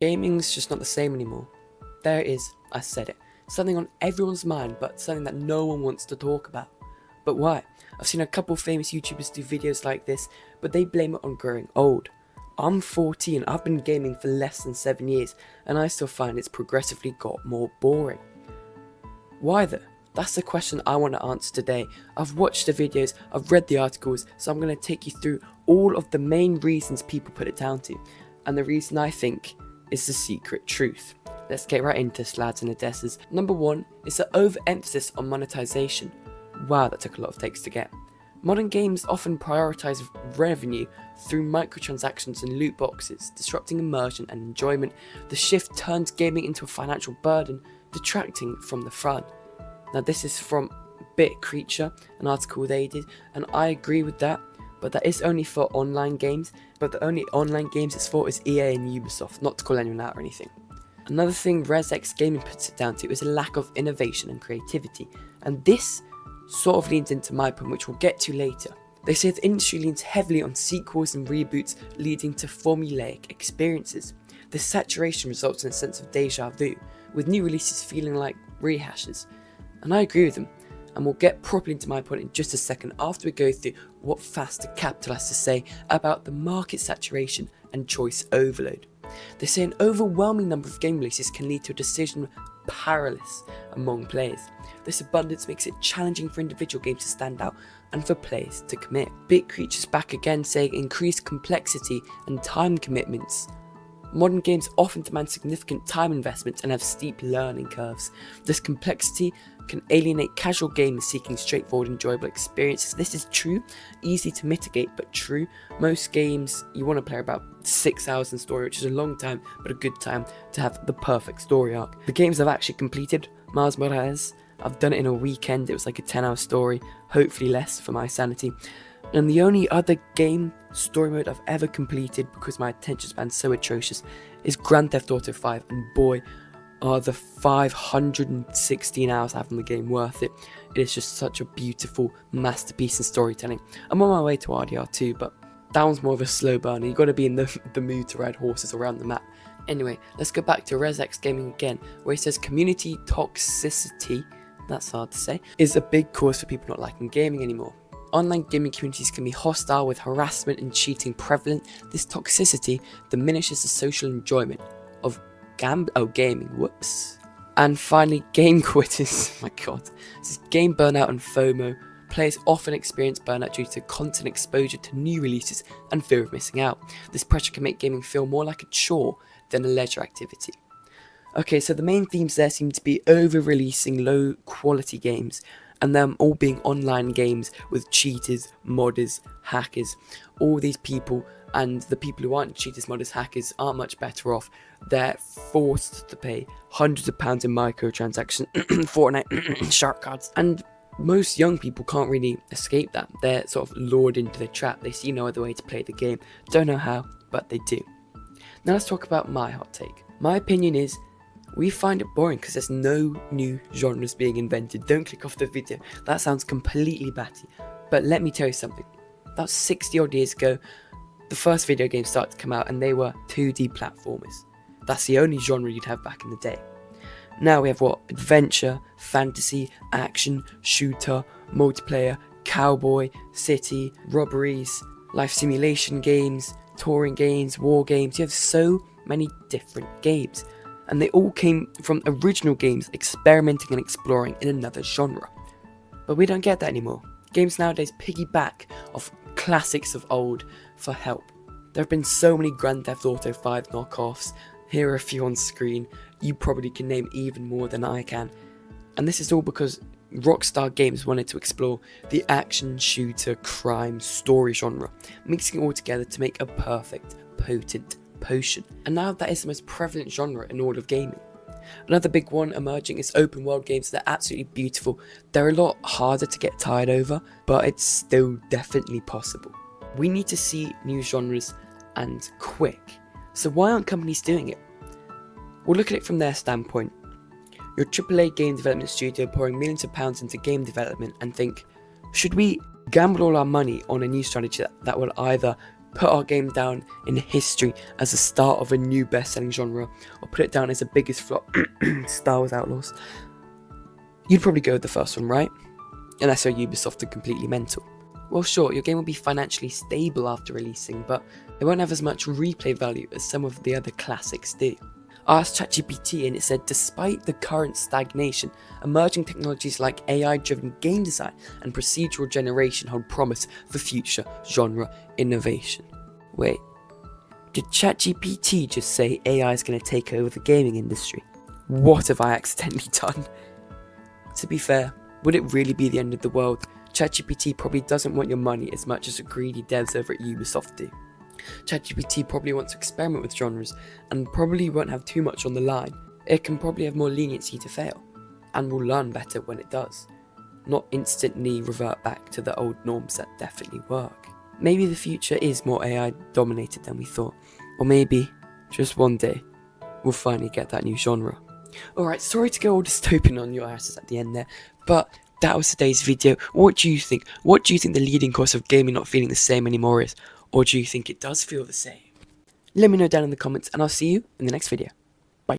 Gaming's just not the same anymore. There it is, I said it. Something on everyone's mind, but something that no one wants to talk about. But why? I've seen a couple famous YouTubers do videos like this, but they blame it on growing old. I'm 14, I've been gaming for less than 7 years, and I still find it's progressively got more boring. Why though? That's the question I want to answer today. I've watched the videos, I've read the articles, so I'm going to take you through all of the main reasons people put it down to. And the reason I think is the secret truth. Let's get right into this, lads and ladesses. Number one is the overemphasis on monetization. Wow, that took a lot of takes to get. Modern games often prioritize revenue through microtransactions and loot boxes, disrupting immersion and enjoyment. The shift turns gaming into a financial burden, detracting from the fun. Now this is from Bit Creature, an article they did, and I agree with that, but that is only for online games, but the only online games it's for is EA and Ubisoft, not to call anyone out or anything. Another thing ResX Gaming puts it down to is a lack of innovation and creativity, and this sort of leans into my point, which we'll get to later. They say the industry leans heavily on sequels and reboots, leading to formulaic experiences. This saturation results in a sense of deja vu, with new releases feeling like rehashes. And I agree with them, and we'll get properly into my point in just a second after we go through what Faster Capital has to say about the market saturation and choice overload. They say an overwhelming number of game releases can lead to a decision paralysis among players. This abundance makes it challenging for individual games to stand out and for players to commit. Bit Creature's back again, saying increased complexity and time commitments. Modern games often demand significant time investments and have steep learning curves. This complexity can alienate casual gamers seeking straightforward, enjoyable experiences. This is true, easy to mitigate, but true. Most games, you want to play about 6 hours in story, which is a long time, but a good time to have the perfect story arc. The games I've actually completed, Miles Morales, I've done it in a weekend. It was like a 10-hour story, hopefully less for my sanity. And the only other game story mode I've ever completed, because my attention span's so atrocious, is Grand Theft Auto 5, and boy, are the 516 hours I have in the game worth it. It is just such a beautiful masterpiece in storytelling. I'm on my way to RDR 2, but that one's more of a slow burner. You've got to be in the mood to ride horses around the map. Anyway, let's go back to ResX Gaming again, where he says community toxicity, that's hard to say, is a big cause for people not liking gaming anymore. Online gaming communities can be hostile, with harassment and cheating prevalent. This toxicity diminishes the social enjoyment of gaming. And finally, game quitters. My god. This is game burnout and FOMO. Players often experience burnout due to constant exposure to new releases and fear of missing out. This pressure can make gaming feel more like a chore than a leisure activity. Okay, so the main themes there seem to be over-releasing low-quality games, and them all being online games with cheaters, modders, hackers. All these people, and the people who aren't cheaters, modders, hackers, aren't much better off. They're forced to pay hundreds of pounds in microtransactions, Fortnite, shark cards, and most young people can't really escape that. They're sort of lured into the trap. They see no other way to play the game. Don't know how, but they do. Now let's talk about my hot take. My opinion is, we find it boring because there's no new genres being invented. Don't click off the video. That sounds completely batty. But let me tell you something. About 60 odd years ago, the first video games started to come out, and they were 2D platformers. That's the only genre you'd have back in the day. Now we have what? Adventure, fantasy, action, shooter, multiplayer, cowboy, city, robberies, life simulation games, touring games, war games. You have so many different games. And they all came from original games experimenting and exploring in another genre. But we don't get that anymore. Games nowadays piggyback off classics of old for help. There have been so many Grand Theft Auto 5 knockoffs. Here are a few on screen. You probably can name even more than I can. And this is all because Rockstar Games wanted to explore the action, shooter, crime, story genre, mixing it all together to make a perfect, potent potion. And now that is the most prevalent genre in all of gaming. Another big one emerging is open world games. They're absolutely beautiful. They're a lot harder to get tired over, but it's still definitely possible. We need to see new genres, and quick. So why aren't companies doing it? We'll look at it from their standpoint. Your AAA game development studio pouring millions of pounds into game development and think, should we gamble all our money on a new strategy that will either put our game down in history as the start of a new best-selling genre, or put it down as the biggest flop, Star Wars Outlaws, you'd probably go with the first one, right? Unless you're Ubisoft and completely mental. Well, sure, your game will be financially stable after releasing, but it won't have as much replay value as some of the other classics do. I asked ChatGPT and it said despite the current stagnation, emerging technologies like AI-driven game design and procedural generation hold promise for future genre innovation. Wait, did ChatGPT just say AI is going to take over the gaming industry? What have I accidentally done? To be fair, would it really be the end of the world? ChatGPT probably doesn't want your money as much as the greedy devs over at Ubisoft do. ChatGPT probably wants to experiment with genres and probably won't have too much on the line. It can probably have more leniency to fail, and will learn better when it does, not instantly revert back to the old norms that definitely work. Maybe the future is more AI dominated than we thought, or maybe, just one day, we'll finally get that new genre. Alright, sorry to go all dystopian on your asses at the end there, but that was today's video. What do you think? What do you think the leading cause of gaming not feeling the same anymore is? Or do you think it does feel the same? Let me know down in the comments and I'll see you in the next video.